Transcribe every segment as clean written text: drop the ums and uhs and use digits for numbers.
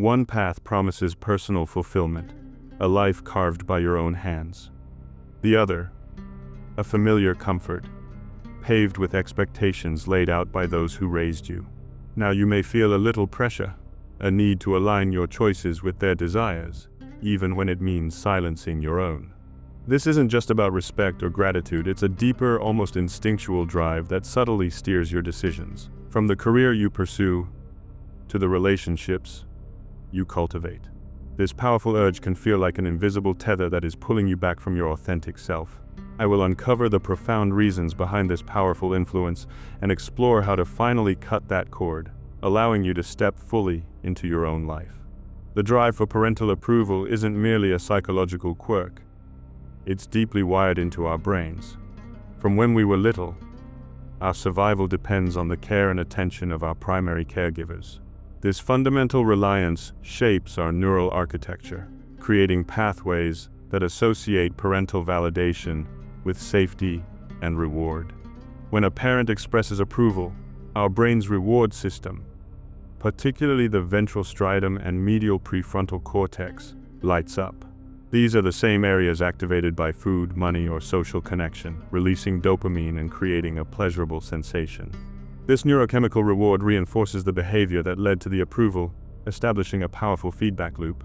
One path promises personal fulfillment, a life carved by your own hands. The other, a familiar comfort, paved with expectations laid out by those who raised you. Now you may feel a little pressure, a need to align your choices with their desires, even when it means silencing your own. This isn't just about respect or gratitude, it's a deeper, almost instinctual drive that subtly steers your decisions. From the career you pursue to the relationships you cultivate. This powerful urge can feel like an invisible tether that is pulling you back from your authentic self. I will uncover the profound reasons behind this powerful influence and explore how to finally cut that cord, allowing you to step fully into your own life. The drive for parental approval isn't merely a psychological quirk. It's deeply wired into our brains. From when we were little, our survival depends on the care and attention of our primary caregivers. This fundamental reliance shapes our neural architecture, creating pathways that associate parental validation with safety and reward. When a parent expresses approval, our brain's reward system, particularly the ventral striatum and medial prefrontal cortex, lights up. These are the same areas activated by food, money, or social connection, releasing dopamine and creating a pleasurable sensation. This neurochemical reward reinforces the behavior that led to the approval, establishing a powerful feedback loop.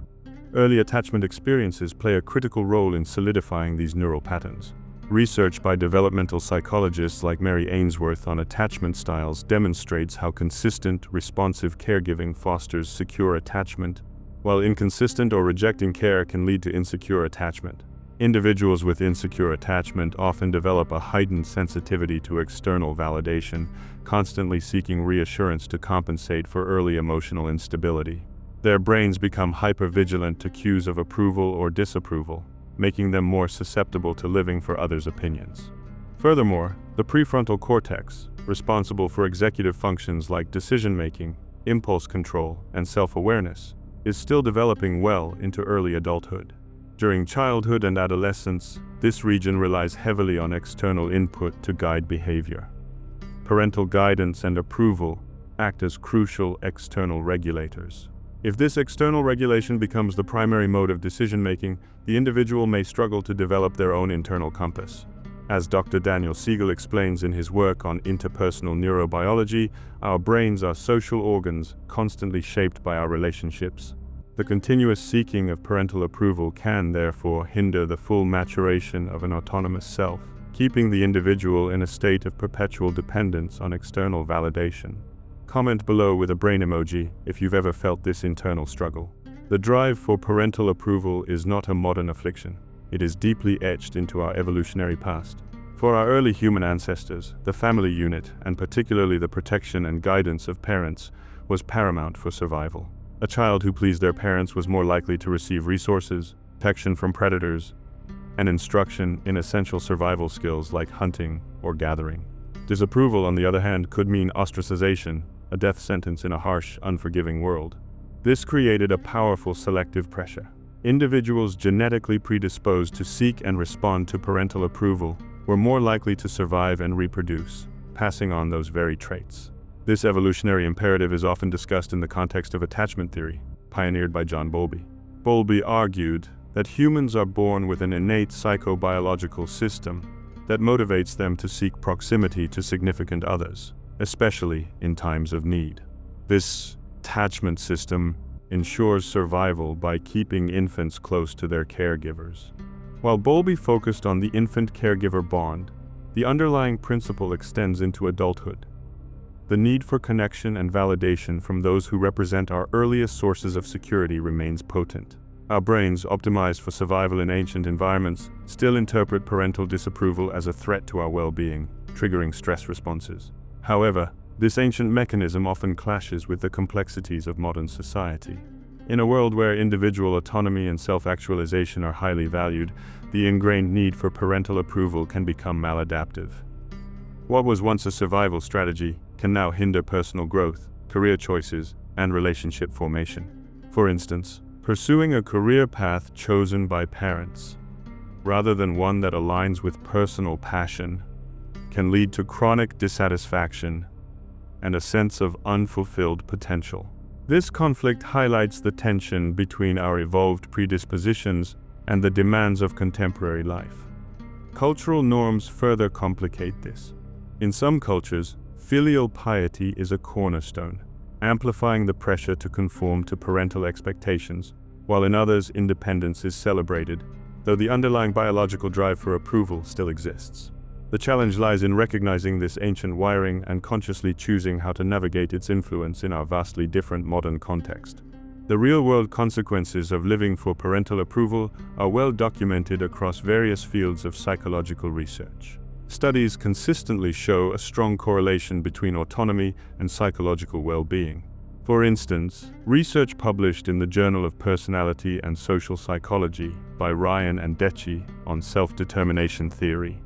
Early attachment experiences play a critical role in solidifying these neural patterns. Research by developmental psychologists like Mary Ainsworth on attachment styles demonstrates how consistent, responsive caregiving fosters secure attachment, while inconsistent or rejecting care can lead to insecure attachment. Individuals with insecure attachment often develop a heightened sensitivity to external validation, constantly seeking reassurance to compensate for early emotional instability. Their brains become hypervigilant to cues of approval or disapproval, making them more susceptible to living for others' opinions. Furthermore, the prefrontal cortex, responsible for executive functions like decision-making, impulse control, and self-awareness, is still developing well into early adulthood. During childhood and adolescence, this region relies heavily on external input to guide behavior. Parental guidance and approval act as crucial external regulators. If this external regulation becomes the primary mode of decision-making, the individual may struggle to develop their own internal compass. As Dr. Daniel Siegel explains in his work on interpersonal neurobiology, our brains are social organs constantly shaped by our relationships. The continuous seeking of parental approval can, therefore, hinder the full maturation of an autonomous self, keeping the individual in a state of perpetual dependence on external validation. Comment below with a brain emoji if you've ever felt this internal struggle. The drive for parental approval is not a modern affliction. It is deeply etched into our evolutionary past. For our early human ancestors, the family unit, and particularly the protection and guidance of parents, was paramount for survival. A child who pleased their parents was more likely to receive resources, protection from predators, and instruction in essential survival skills like hunting or gathering. Disapproval, on the other hand, could mean ostracization, a death sentence in a harsh, unforgiving world. This created a powerful selective pressure. Individuals genetically predisposed to seek and respond to parental approval were more likely to survive and reproduce, passing on those very traits. This evolutionary imperative is often discussed in the context of attachment theory, pioneered by John Bowlby. Bowlby argued that humans are born with an innate psychobiological system that motivates them to seek proximity to significant others, especially in times of need. This attachment system ensures survival by keeping infants close to their caregivers. While Bowlby focused on the infant-caregiver bond, the underlying principle extends into adulthood. The need for connection and validation from those who represent our earliest sources of security remains potent. Our brains, optimized for survival in ancient environments, still interpret parental disapproval as a threat to our well-being, triggering stress responses. However, this ancient mechanism often clashes with the complexities of modern society. In a world where individual autonomy and self-actualization are highly valued, the ingrained need for parental approval can become maladaptive. What was once a survival strategy can now hinder personal growth, career choices, and relationship formation. For instance, pursuing a career path chosen by parents, rather than one that aligns with personal passion, can lead to chronic dissatisfaction and a sense of unfulfilled potential. This conflict highlights the tension between our evolved predispositions and the demands of contemporary life. Cultural norms further complicate this. In some cultures, filial piety is a cornerstone, amplifying the pressure to conform to parental expectations, while in others, independence is celebrated, though the underlying biological drive for approval still exists. The challenge lies in recognizing this ancient wiring and consciously choosing how to navigate its influence in our vastly different modern context. The real-world consequences of living for parental approval are well documented across various fields of psychological research. Studies consistently show a strong correlation between autonomy and psychological well-being. For instance, research published in the Journal of Personality and Social Psychology by Ryan and Deci on self-determination theory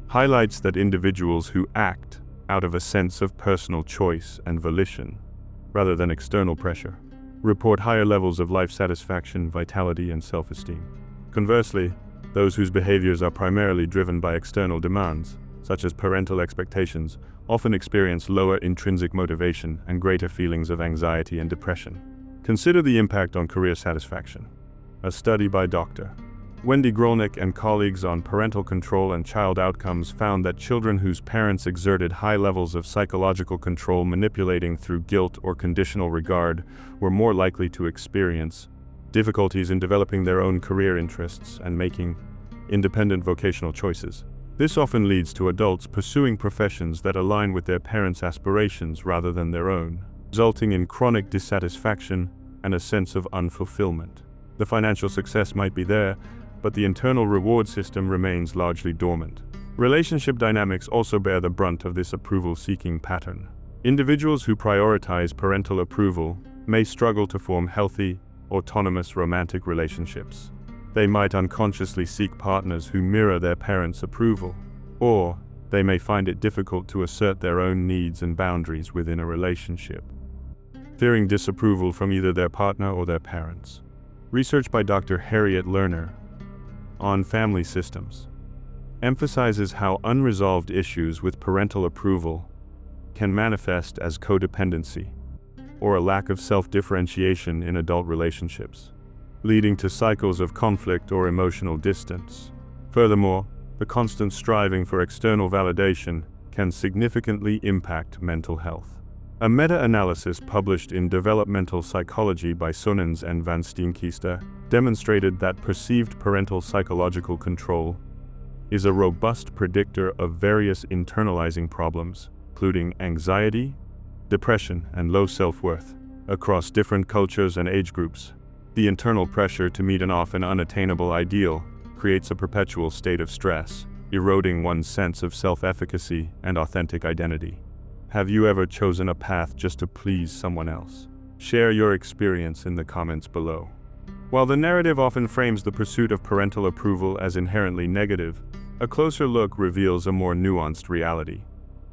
highlights that individuals who act out of a sense of personal choice and volition, rather than external pressure, report higher levels of life satisfaction, vitality, and self-esteem. Conversely, those whose behaviors are primarily driven by external demands, such as parental expectations, often experience lower intrinsic motivation and greater feelings of anxiety and depression. Consider the impact on career satisfaction. A study by Dr. Wendy Grolnick and colleagues on parental control and child outcomes found that children whose parents exerted high levels of psychological control manipulating through guilt or conditional regard were more likely to experience difficulties in developing their own career interests and making independent vocational choices. This often leads to adults pursuing professions that align with their parents' aspirations rather than their own, resulting in chronic dissatisfaction and a sense of unfulfillment. The financial success might be there, but the internal reward system remains largely dormant. Relationship dynamics also bear the brunt of this approval-seeking pattern. Individuals who prioritize parental approval may struggle to form healthy, autonomous romantic relationships. They might unconsciously seek partners who mirror their parents' approval, or they may find it difficult to assert their own needs and boundaries within a relationship, fearing disapproval from either their partner or their parents. Research by Dr. Harriet Lerner on family systems emphasizes how unresolved issues with parental approval can manifest as codependency or a lack of self-differentiation in adult relationships, leading to cycles of conflict or emotional distance. Furthermore, the constant striving for external validation can significantly impact mental health. A meta-analysis published in Developmental Psychology by Sonens and Van Steenkiste demonstrated that perceived parental psychological control is a robust predictor of various internalizing problems, including anxiety, depression, and low self-worth. Across different cultures and age groups, the internal pressure to meet an often unattainable ideal creates a perpetual state of stress, eroding one's sense of self-efficacy and authentic identity. Have you ever chosen a path just to please someone else? Share your experience in the comments below. While the narrative often frames the pursuit of parental approval as inherently negative, a closer look reveals a more nuanced reality.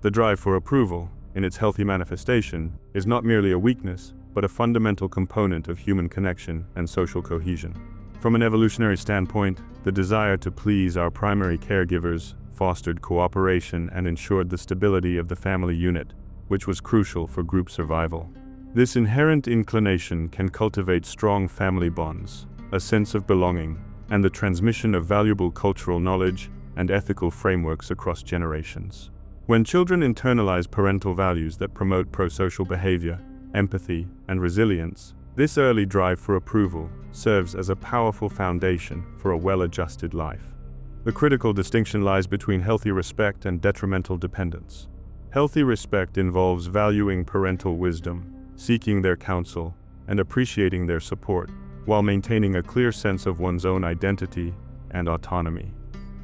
The drive for approval, in its healthy manifestation, is not merely a weakness, but a fundamental component of human connection and social cohesion. From an evolutionary standpoint, the desire to please our primary caregivers fostered cooperation and ensured the stability of the family unit, which was crucial for group survival. This inherent inclination can cultivate strong family bonds, a sense of belonging, and the transmission of valuable cultural knowledge and ethical frameworks across generations. When children internalize parental values that promote pro-social behavior, empathy, and resilience, this early drive for approval serves as a powerful foundation for a well-adjusted life. The critical distinction lies between healthy respect and detrimental dependence. Healthy respect involves valuing parental wisdom, seeking their counsel, and appreciating their support, while maintaining a clear sense of one's own identity and autonomy.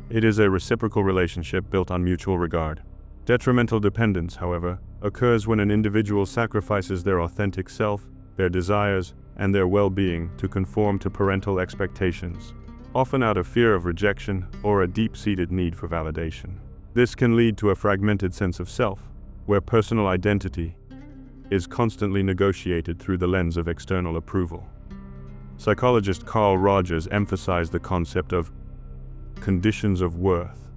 It is a reciprocal relationship built on mutual regard. Detrimental dependence, however, occurs when an individual sacrifices their authentic self, their desires, and their well-being to conform to parental expectations, often out of fear of rejection or a deep-seated need for validation. This can lead to a fragmented sense of self, where personal identity is constantly negotiated through the lens of external approval. Psychologist Carl Rogers emphasized the concept of conditions of worth,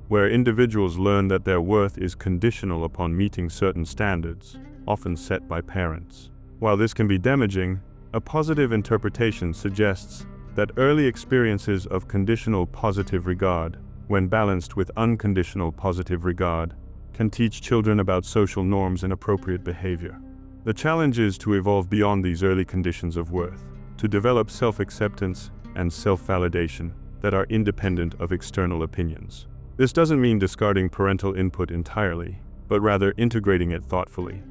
where individuals learn that their worth is conditional upon meeting certain standards, often set by parents. While this can be damaging, a positive interpretation suggests that early experiences of conditional positive regard, when balanced with unconditional positive regard, can teach children about social norms and appropriate behavior. The challenge is to evolve beyond these early conditions of worth, to develop self-acceptance and self-validation that are independent of external opinions. This doesn't mean discarding parental input entirely, but rather integrating it thoughtfully,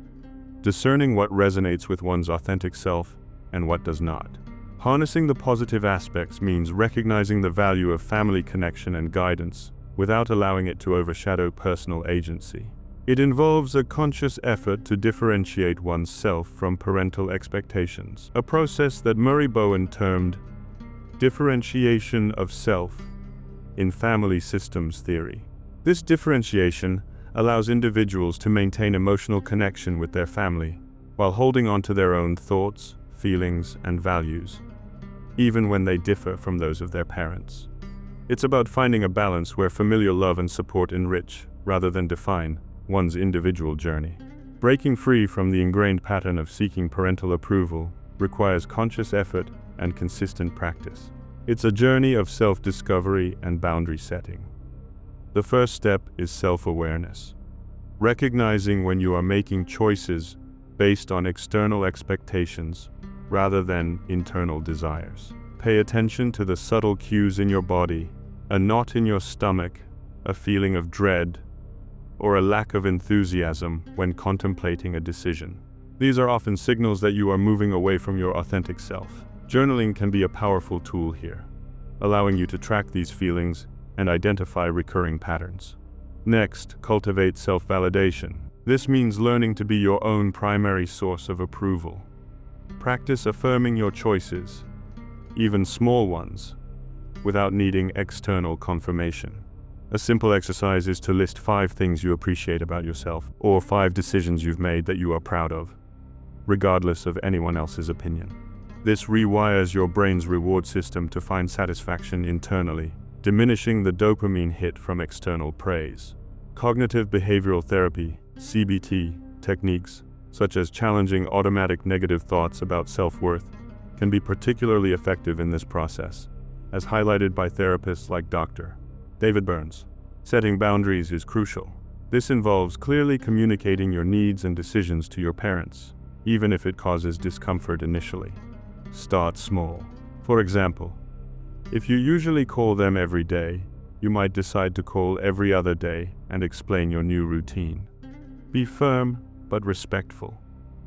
discerning what resonates with one's authentic self and what does not. Harnessing the positive aspects means recognizing the value of family connection and guidance without allowing it to overshadow personal agency. It involves a conscious effort to differentiate oneself from parental expectations, a process that Murray Bowen termed differentiation of self in family systems theory. This differentiation allows individuals to maintain emotional connection with their family while holding on to their own thoughts, feelings, and values, even when they differ from those of their parents. It's about finding a balance where familial love and support enrich, rather than define, one's individual journey. Breaking free from the ingrained pattern of seeking parental approval requires conscious effort and consistent practice. It's a journey of self-discovery and boundary setting. The first step is self-awareness. Recognizing when you are making choices based on external expectations rather than internal desires. Pay attention to the subtle cues in your body, a knot in your stomach, a feeling of dread, or a lack of enthusiasm when contemplating a decision. These are often signals that you are moving away from your authentic self. Journaling can be a powerful tool here, allowing you to track these feelings and identify recurring patterns. Next, cultivate self-validation. This means learning to be your own primary source of approval. Practice affirming your choices, even small ones, without needing external confirmation. A simple exercise is to list 5 things you appreciate about yourself, or 5 decisions you've made that you are proud of, regardless of anyone else's opinion. This rewires your brain's reward system to find satisfaction internally, diminishing the dopamine hit from external praise. Cognitive behavioral therapy, CBT, techniques, such as challenging automatic negative thoughts about self-worth, can be particularly effective in this process, as highlighted by therapists like Dr. David Burns. Setting boundaries is crucial. This involves clearly communicating your needs and decisions to your parents, even if it causes discomfort initially. Start small. For example, if you usually call them every day, you might decide to call every other day and explain your new routine. Be firm but respectful.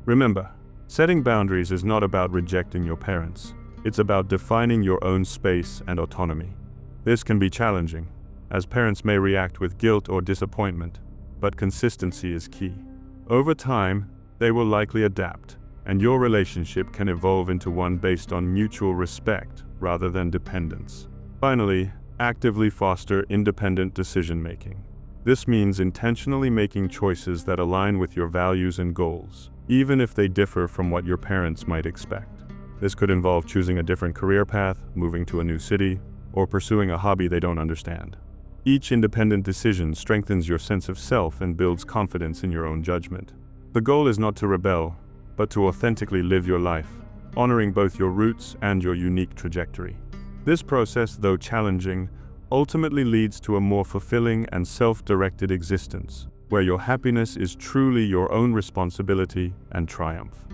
Remember, setting boundaries is not about rejecting your parents. It's about defining your own space and autonomy. This can be challenging, as parents may react with guilt or disappointment, but consistency is key. Over time, they will likely adapt, and your relationship can evolve into one based on mutual respect rather than dependence. Finally, actively foster independent decision-making. This means intentionally making choices that align with your values and goals, even if they differ from what your parents might expect. This could involve choosing a different career path, moving to a new city, or pursuing a hobby they don't understand. Each independent decision strengthens your sense of self and builds confidence in your own judgment. The goal is not to rebel, but to authentically live your life, honoring both your roots and your unique trajectory. This process, though challenging, ultimately leads to a more fulfilling and self-directed existence, where your happiness is truly your own responsibility and triumph.